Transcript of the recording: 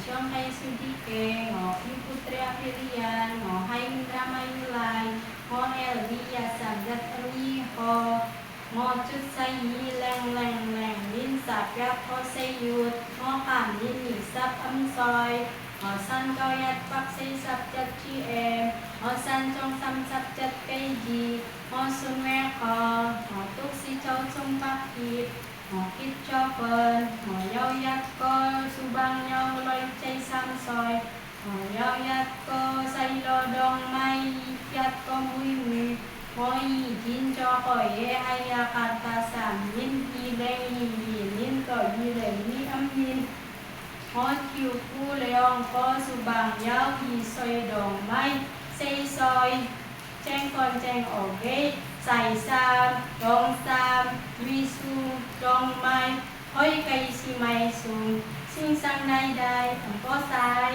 ช่วงให้สุดีเกพิพุตรีพิริยานให้มินรามายุไลเอลวิยาสัมยัตรีจุดไซยีแรงลินสับยักษ์ไซยุดขามยินนิสับอัมซอยสันเกายัดปักไซสับจัดจีสันจงซัมสับจัดไกจีสุนแม่ตุกสิเจ้าจงปักกีดคิดเจ้าเปินเยายัดก็สุบังเยาลอยใจซ้ำซอยเยายัดก็ใส่โลดองไม้ยัดก็มุยยินจอก่อยให้ยาคาตาสามยินอีแรงยินก็ยีแรงนี้อัมยินคิวคู่เลองก็สุบังเยาอีซอยดองไม้ใส่ซอยแจ้งก่อนแจ้งออกเกใส่ซามดองซามวิสูดองไม้ห้อยไก่สิไม้สูงสิ่งสังใดๆก็สาย